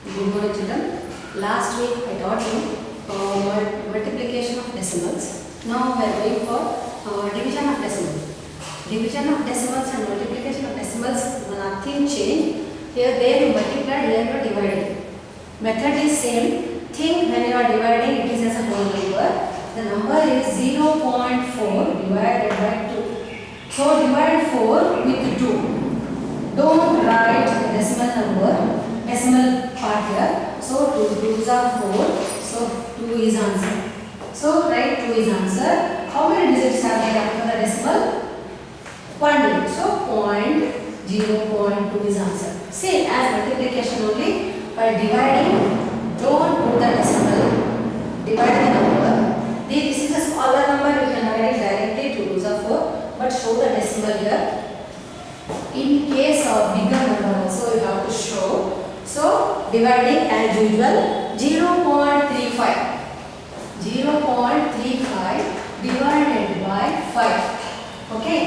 Good morning, children. Last week I taught you multiplication of decimals. Now we are going for division of decimals. Division of decimals and multiplication of decimals, nothing changed. Here they are multiplied, here you are divided. Method is same. Think when you are dividing, it is as a whole number. The number is 0.4 divided by 2. So divide 4 with 2. Don't write the decimal number, decimal part here. So 2 2s are 4. So 2 is answer. So write 2 is answer. How many digits are there after the decimal? 1 digit. So 0.2 is answer. Same as multiplication only. By dividing, don't put the decimal. Divide the number. This is a smaller number. You can write it directly. 2 2s are 4. But show the decimal here. In case of bigger number also you have to show. So dividing as usual 0.35. 0.35 divided by 5. Okay.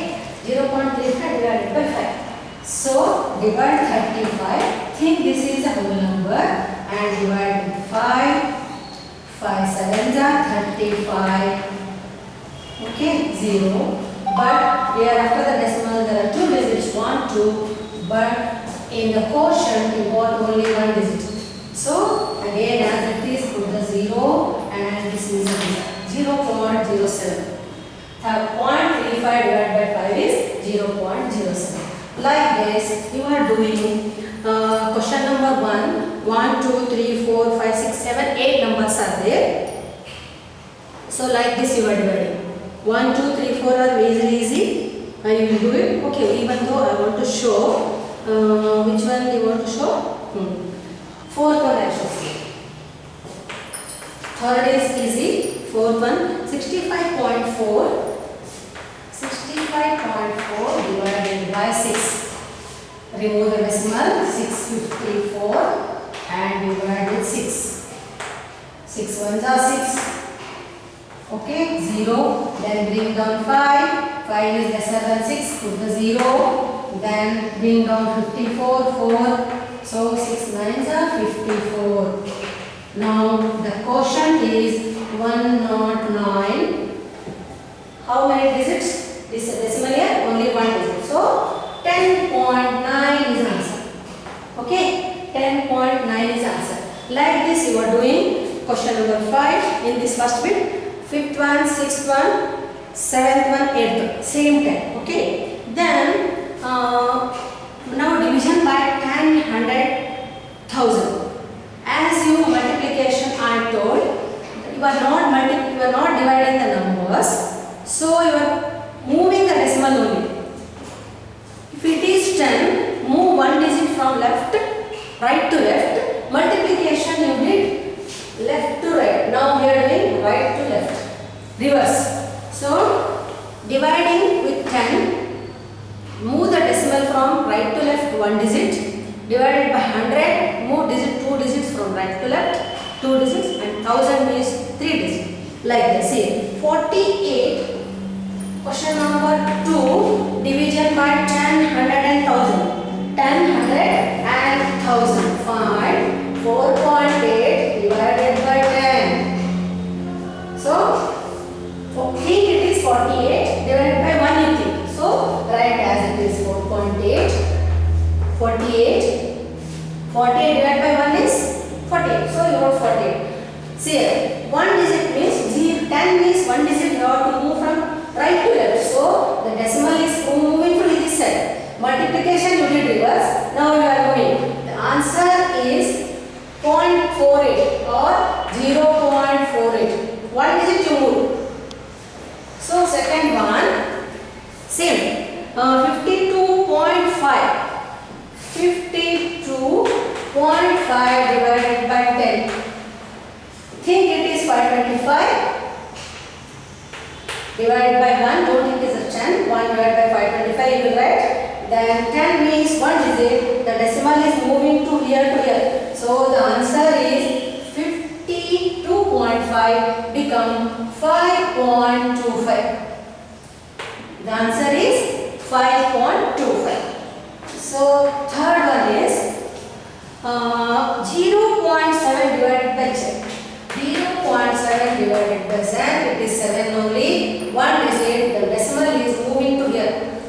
0.35 divided by 5. So divide 35. Think this is a whole number and divide with 5. 5 sevens are 35. Okay. 0. But here after the decimal there are 2 digits 1, 2, but in the quotient you got only 1 digit. So again as it is put the 0 and this is 0.07. 0.35 divided by 5 is 0.07. Like this you are doing question number 1, 1, 2, 3, 4, 5, 6, 7, 8 numbers are there. So like this you are dividing. 1, 2, 3, 4 are very easy and you will do it. Okay, even though I want to show, which one you want to show? Fourth one I shall see. Third is easy. Fourth one, 65.4. 65.4 divided by 6. Remove the decimal, 654 and divide with 6. 6 ones are 6. Okay, 0, then bring down 5, 5 is lesser than 6, put the 0, then bring down 54, 4, so 6 nines are 54. Now the quotient is 109. How many digits? This decimal here, only 1 digit. So 10.9 is answer. Okay, 10.9 is answer. Like this you are doing question number 5 in this first bit. 5th one, 6th one, 7th one, 8th one, same time. Okay. Then now division by 10, 100, 1000. As you multiplication I told, you are not dividing the numbers. So you are moving the decimal only. If it is 10, move 1 digit from left, right to left. Multiplication you did left to right. Now we are doing right to left. Reverse. So dividing with 10, move the decimal from right to left 1 digit. Divided by 100, move 2 digits from right to left 2 digits, and 1000 means 3 digits. Like this. See 48. Question number 2. Division by 10, 100 and 1000. 10, 100 and 1000. Find 4.8 divided by 10. So think it is 48 divided by 1 you think. So write as it is 4.8. 48. 48 divided by 1 is 48. So you wrote 48. See here, 1 digit means 10 means 1 digit you have to move from right to left. So the decimal is moving to this side. Multiplication you did reverse. Now you are moving. The answer is 0.48 or 0.48. 1 digit you move. So second one, same, 52.5. 52.5 divided by 10. Think it is 525. Divided by 1, don't think it is a 10. 1 divided by 525 you will write. Then 10 means 1 digit. The decimal is moving to here. So the answer is 52.5 become 5.25. The answer is 5.25. So third one is 0.7 divided by 10. 0.7 divided by 7, it is 7 only. One digit, the decimal is moving to here.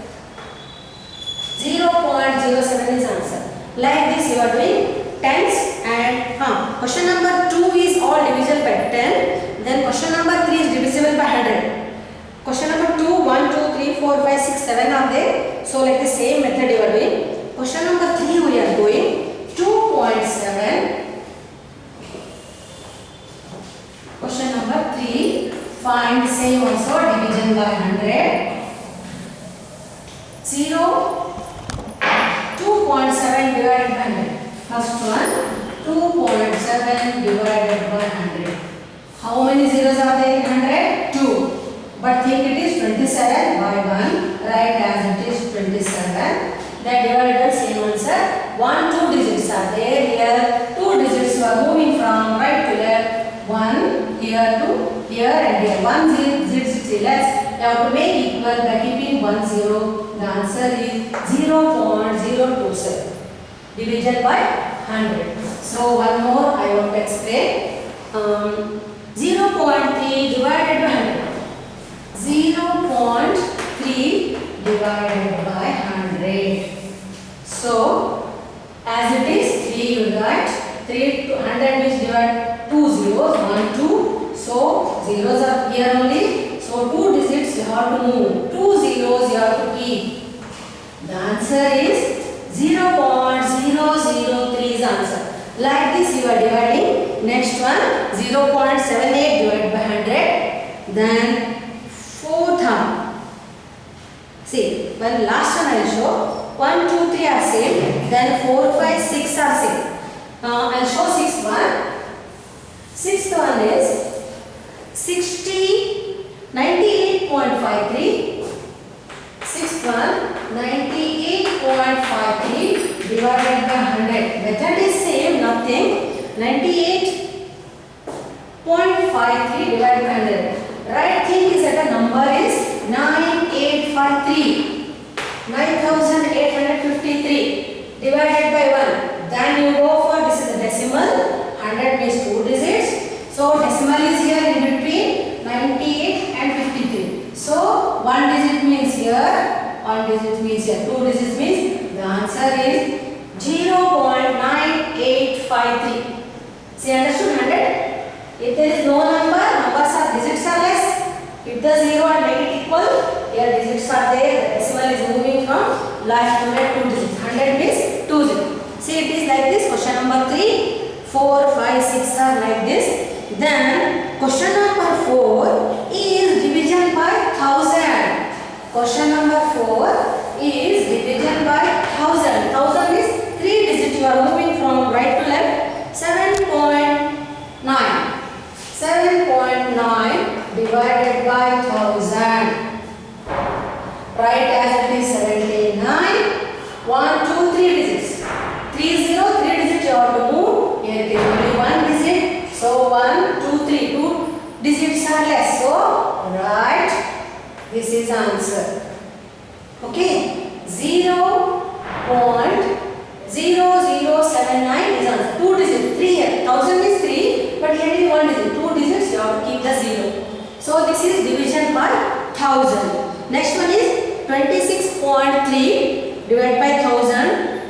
0.07 is answer. Like this you are doing tens and question number 2 is all divisible by 10. Then question number 3 is divisible by 100. Question number 2, 1, 2, 3, 4, 5, 6, 7 are there. So like the same method you are doing. Question number 3 we are going 2.7. Question number 3, find same also division by 100. 0, 2.7 divided by 100. First one, 2.7 divided by 100. How many zeros are there in 100? 2. But think it is 27 by 1. Write as it is 27. Then divided by same answer. 1, 2 digits are there here. 2 digits you are moving from right to left. 1 here to here and here. 1 0 less. You have to make equal by keeping 1 0. The answer is 0.027. Division by 100. So one more I want to explain. 0.3 divided by 100. 0.3 divided by 100. So as it is 3 you write 3 to 100 means divide 2 zeros 1 2. So zeros are here only. So 2 digits you have to move. 2 zeros you have to keep. The answer is 0.003 is answer. Like this you are dividing. Next one 0.78 divided by 100. Then fourth one. See, when last one I will show 1, 2, 3 are same. Then 4, 5, 6 are same. I will show sixth one. Sixth one is 98.53. Sixth one 98.53 divided by 100. Method is same, nothing. 98.53 divided by 100. Right thing is that the number is 9853. 9853 divided by 1. Then you go for this is the decimal. 100 means 2 digits. So decimal is here in between 98 and 53. So 1 digit means here, 1 digit means here, 2 digits means the answer is 0.9853. See, understood 100? If there is no number, numbers are digits are less. If the 0 and make it equal, here digits are there. The decimal is moving from left to right 2 digits. 100 means 2 0. See, it is like this. Question number 3, 4, 5, 6 are like this. Then question number 4 is division by 1000. Question number 4 is division by 1000. 1000 is 3 digits. You are moving from right to left. 7.9. 7.9 divided by 1000. Write as it is 79. 1, 2, 3 digits. 3 0, 3 digits you have to move. Here it is only 1 digit. So 1, 2, 3. 2 digits are less. So write this is answer. Okay. 0.0079 is answer. 2 digits. 3 here. 1000 is 3. But here is 1 digit. 2 digits you have to keep the 0. So this is division by 1000. Next one is 26.3 divided by 1000.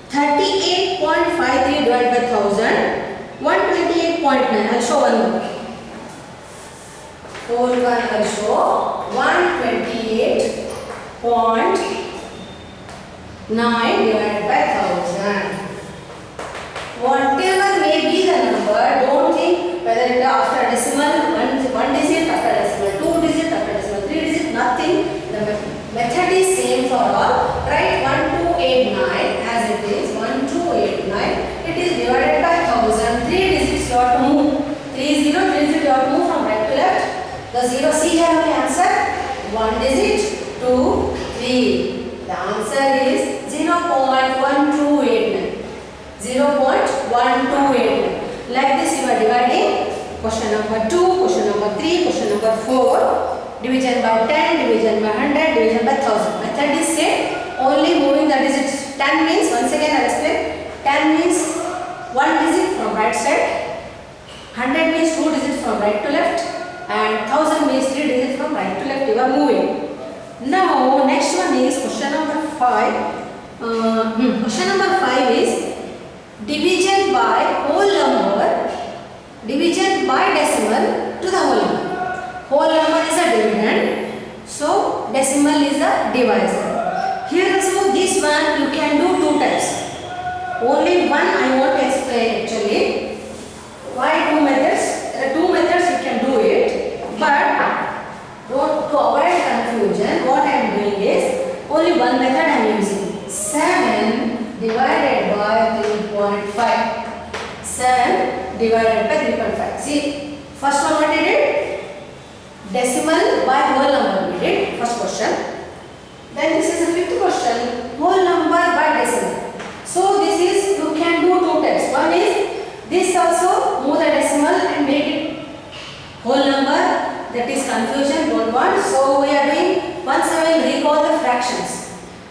38.53 divided by 1000. 128.9. I will show one more. 4 1 I will show 128.9 divided by 1000. Whatever may be the number, don't think whether it is after decimal, 1 digit after decimal, 2 digit after decimal, 3 digit, nothing. The method is same for all. Write 1289 as it is. 1289. It is divided by 1000. 3 digits you have to move. 3 0, 3 digit you have to move from right to left. The 0 see here only answer. 1 digit, 2, 3. The answer is 0.1289. 0.1289. Like this you are dividing. Question number 2, question number 3, question number 4. Division by 10, division by 100, division by 1000. Method is same. Only moving the digits. 10 means, once again I will explain. 10 means right side. 100 means 2 digits from right to left, and 1000 means 3 digits from right to left. You are moving. Now next one is question number 5. Question number 5 is division by whole number, division by decimal to the whole number. Whole number is a dividend, so decimal is a divisor. Here also this one you can do two types. Only one I want to explain actually. Why two methods? There are two methods you can do it, but to avoid confusion, what I am doing is only one method I am using. 7 divided by 3.5. 7 divided by 3.5. See, first one what I did? Decimal by whole number we did, first question. Then this is the fifth question, whole number by decimal. So this is, you can do two types. One is this also, move the decimal and make it whole number. That is confusion, don't want. So we are doing, once I will recall the fractions.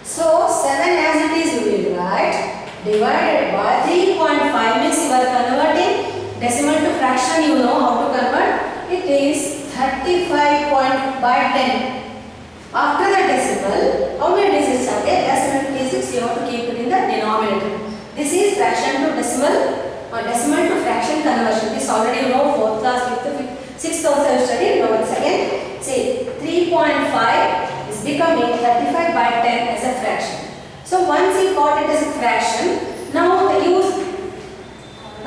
So 7 as it is we will write, divided by 3.5 means you are converting decimal to fraction, you know how to convert. It is 35 by 10. After the decimal, how many digits are there? Less than 26, you have to keep it in the denominator. This is fraction to decimal or decimal to fraction conversion. This already you know, 4th class, 5th, 6th also you studied. Now once again, say 3.5 is becoming 35 by 10 as a fraction. So once you got it as a fraction, now use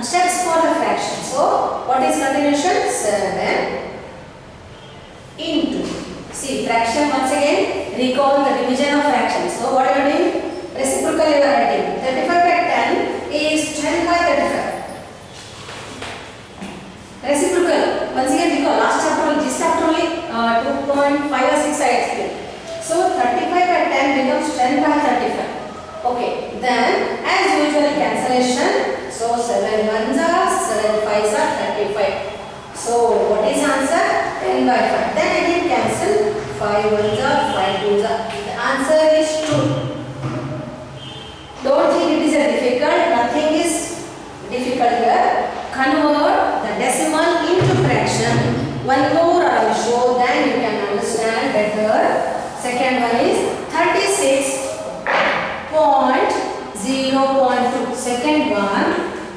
steps for the fraction. So what is continuation? 7 into, see fraction once again, recall the division of fractions. So what are you doing? Reciprocal you are writing. 35 by 10 is 10 by 35. Reciprocal, once again recall, last chapter, this chapter only 2.5 or 6 I explained. So 35 by 10 becomes 10 by 35. Okay, then as usual cancellation. So 7 ones are, 7 5s are 35. So what is answer? 10 by 5. Then again cancel. 5 ones are, 5 twos are. The answer is 2. Don't think it is a difficult. Nothing is difficult here. Convert the decimal into fraction. One more I will show, then you can understand better. Second one is 36.0.2. Second one,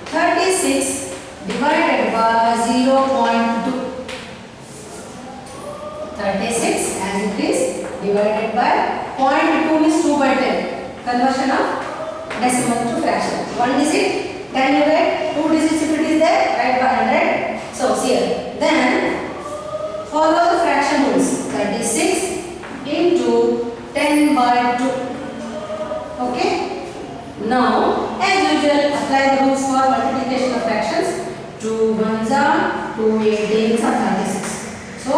36 divided by 0.2. 36 as it is divided by 0.2 means 2 by 10. Conversion of decimal to fraction. One digit, can you write 2 digits if it is there? Write by 100. So here. Then follow the fraction rules. 36 into 10 by 2. Okay. Now as usual apply the rules for multiplication of fractions. 2 ones are, 2 18s are 36. So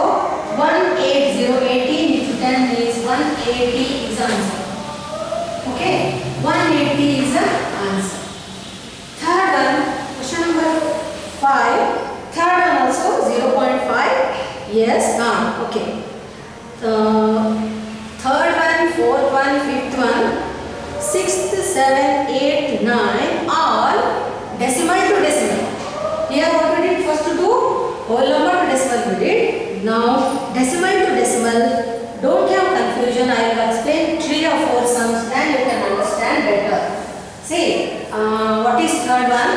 180, 18 into 10 is 180 is answer. Okay, 180 is the answer. Third one, question number 5. Third one also 0.5. Yes, okay. Third one, fourth one, fifth one, sixth, 7, 8, 9 all decimal to decimal. Here what we did first to do whole number to decimal we did. Now decimal to decimal, don't have confusion. I will explain 3 or 4 sums, then you can understand better. See, what is third one?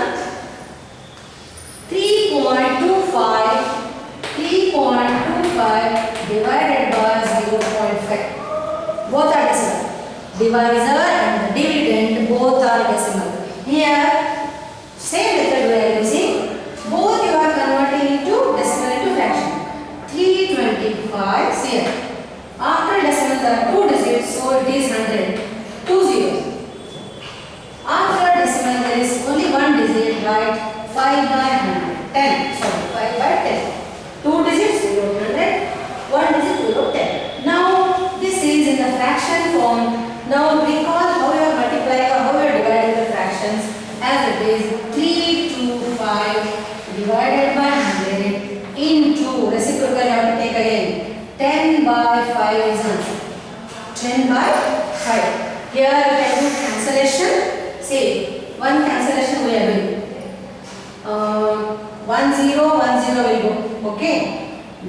3.25 divided by 0.5. Both are decimal. Divisor and the dividend both are decimal. Here, same method we are using. Both you are converting into decimal into fraction. 325 here. After decimal there are 2 digits, so it is 100. 2 zeros. After decimal there is only 1 digit, right? 5 by 100. 10. Sorry, 5 by 10. 2 digits, 0, 100. 1 digit, 0, 10. Now this is in the fraction form. Now recall how you are multiplying or how you are dividing the fractions. As it is 325 divided by 100 into reciprocal you have to take again. 10 by 5 is answer. 10 by 5. Here you can do cancellation. See, one cancellation we are doing. 0 will go. Okay.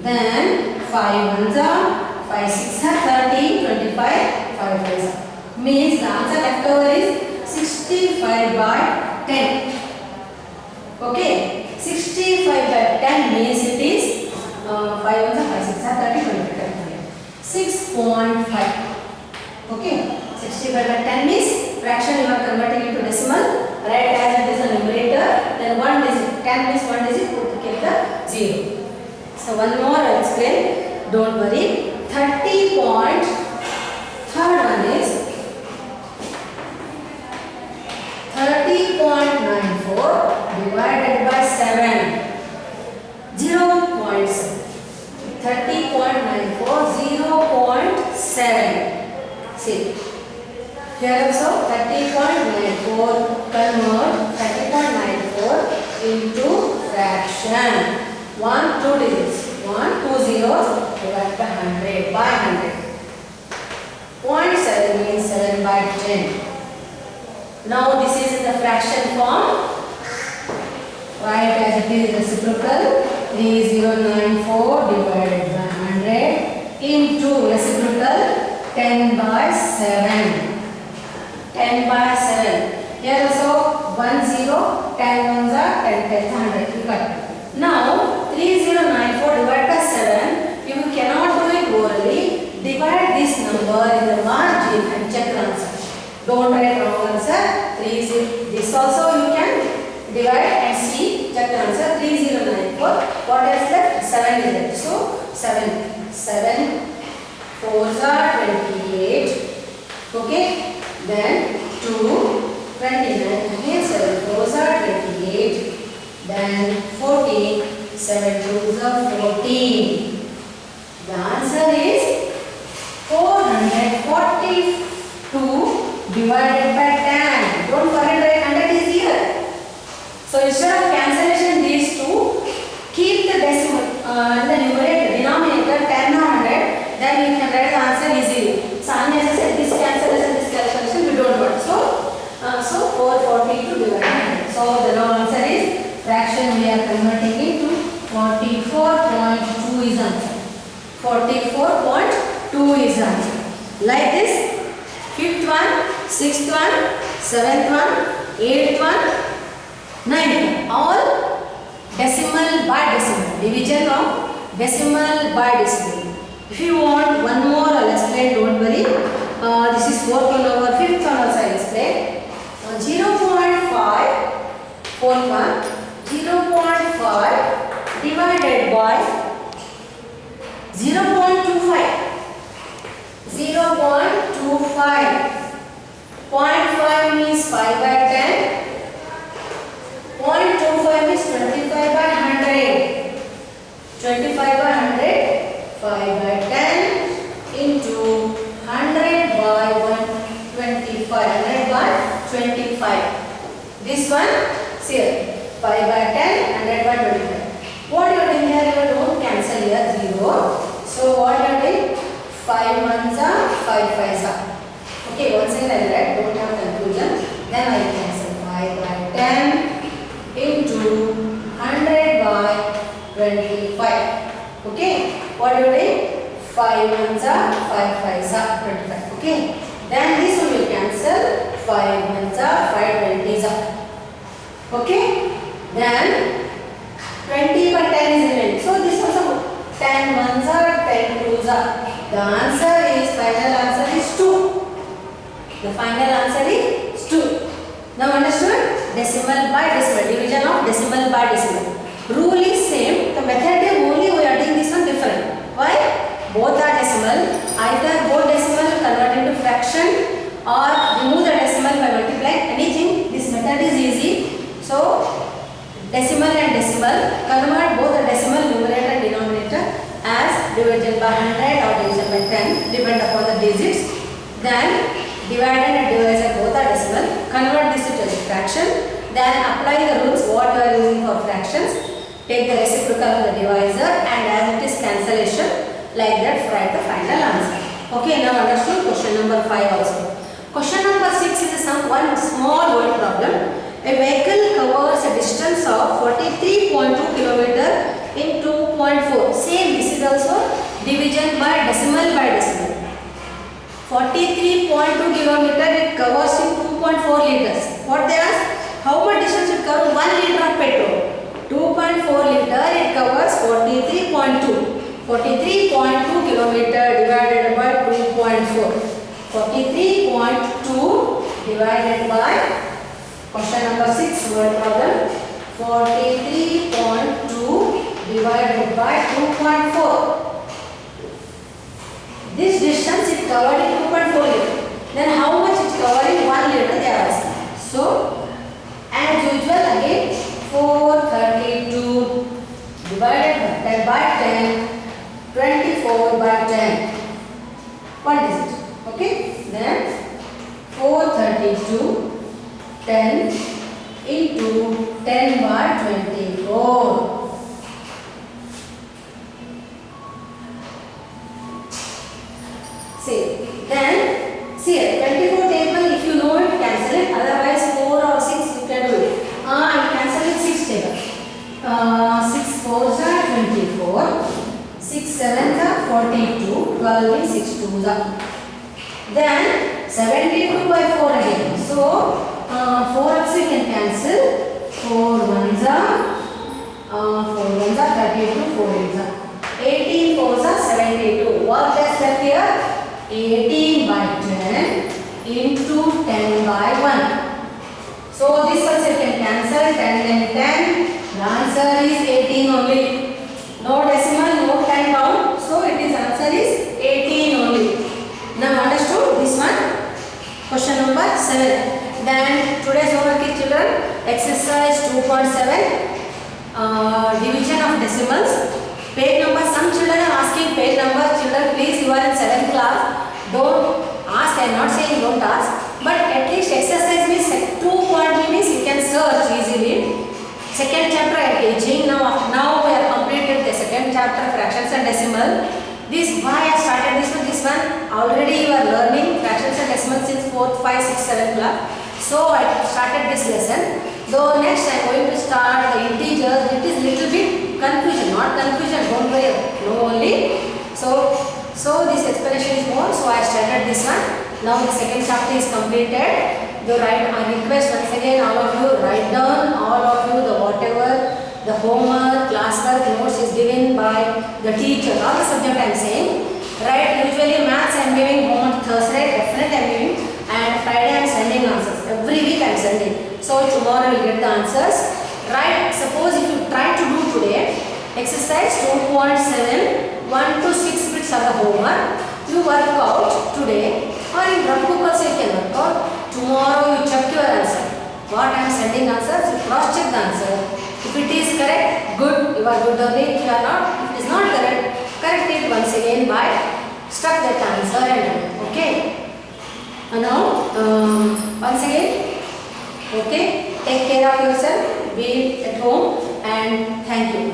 Then 5 ones are 5 6 are 30, 25, 5 5s are. Means the answer left over is 65 by 10. Okay. 65 by 10 means it is 5 ones are 5 6 are 30, 25, 6.5. Okay. 65 by 10 means fraction you are converting into decimal. Write as it is a numerator. Then 1 digit. 10 means 1 digit. Put the 0. So one more I will explain. Don't worry. 30 point. Third one is 30.94 divided by 7. 0.7. 30.94 0.7. See. Here also 30.94 convert 30.94 into fraction. 1 2 digits. 1 2 zeros divided by 100 by 100. 0.7 means 7 by 10. Now this is in the fraction form. Write as it is reciprocal. 3094 divided by 100 into reciprocal 10 by 7. 10 by 7. Here also 1 0, 10 ones are 10 10 100. Now 3094 divided by 7. You cannot do it orally. Divide this number in the margin and check the answer. Don't write wrong answer. 30. This also you can divide and see. Check the answer. 3094. What is left? 7 is left. So 7. 7 4s are 28. Okay. Then 2, 29, again 7 4s are 28, then 14, 7 2s are 14. The answer is 442 divided by 10. Don't forget that 100 is here. So instead of cancellation these two, keep the decimal in the numerator, denominator 10 or 100, then you can write the answer easily. So unnecessary this cancellation, this calculation we don't want. So 442 divided by 100. So the now answer is fraction we are converting into 44.2 is answer. 44.2 is answer. Like this, 5th one, 6th one, 7th one, 8th one, 9th one. All decimal by decimal. Division of decimal by decimal. If you want one more, I'll explain. Don't worry. This is 4th one over 5th one also I'll explain. 0.5 4th one 0.5 divided by 0.25. 0.25. 0.5 means 5 by 10. 0.25 means 25 by 100. 25 by 100. 5 by 10 into 100 by 125. 100 by 25. This one, see here, 5 by 10, 100 by 25. What you are doing here, you don't cancel here 0. So what you are doing? 5 ones are, 5 5s are. Okay, once again I will write, don't have confusion. Then I will cancel 5 by 10 into 100 by 25. Okay, what you are doing? 5 ones are, 5 5s are, 25. Okay, then this one will cancel. 5 ones are, 5 20s are. Okay, then 20 by 10 is remaining. So this also 10 ones are, 10 twos are. The answer is, final answer is 2. The final answer is 2. Now understood? Decimal by decimal, division of decimal by decimal. Rule is same. The method is only we are doing this one different. Why? Both are decimal. Either both decimal convert into fraction or remove the decimal by multiplying. Anything. This method is easy. So decimal and decimal, convert both the decimal numerator and denominator as division by 100 or division by 10, depend upon the digits. Then divided and divisor both are decimal, convert this to a fraction. Then apply the rules what you are using for fractions. Take the reciprocal of the divisor and as it is cancellation, like that write the final answer. Okay, now understood question number 5 also. Question number 6 is one small word problem. A vehicle covers a distance of 43.2 km in 2.4. Same, this is also division by decimal by decimal. 43.2 kilometer it covers in 2.4 liters. What they ask? How much distance it covers? 1 liter of petrol. 2.4 liter it covers 43.2. 43.2 kilometer divided by 2.4. 43.2 divided by question number 6 word problem. 43.2 divided by 2.4. This distance is covered in 2.4 liter. Then how much is covered in 1 liter they are asking. So as usual again 432 divided by 10, 24 by 10. What is it? Okay. Then 432 10 into 10 by 24. See, then see 24 table, if you know it, cancel it. Otherwise 4 or 6 you can do it. I cancel it 6 table. 6 4s are 24. 6 7s are 42. 12 is 6 2s are. Then 72 by 4 again. So 4 also you can cancel. 4 1s are 32. 4 8s are 18. 4s are 72. What is left here? 18 by 10 into 10 by 1. So this also you can cancel. 10 and 10. The answer is 18 only. No decimal, no 10 down. So it is answer is 18 only. Now understood this one? Question number 7. Then today's homework is children. Exercise 2.7. Division of decimals. Page number. Some children are asking page number. Children, please, you are in 7th class. Don't ask. I am not saying don't ask. But at least exercise means 2 point means you can search easily. Second chapter I am teaching. Now we have completed the second chapter, fractions and decimal. This why I started this one. This one already you are learning fractions and decimals since 4th, 5th, 6th, 7th class. So I started this lesson. Though next I am going to start the integers. It is little bit confusion, not confusion. Don't worry. No only. So this explanation is more. So I started this one. Now the second chapter is completed. You write. I request once again all of you write down all of you the whatever the homework, classwork, notes is given by the teacher. All the subject I am saying. Right. Usually maths I am giving homework Thursday. Definitely I am giving. And Friday I am sending answers. Every week I am sending. So tomorrow you will get the answers. Right. Suppose if you try to do today exercise 2.7 1 to 6 bits of the homework. You work out today or in rough book also you can work out. Tomorrow you check your answer. What I am sending answers, you cross check the answer. If it is correct, good, you are good only. If you are not, if it is not correct, correct it once again by struck that answer and okay. Now once again, okay, take care of yourself, be at home and thank you.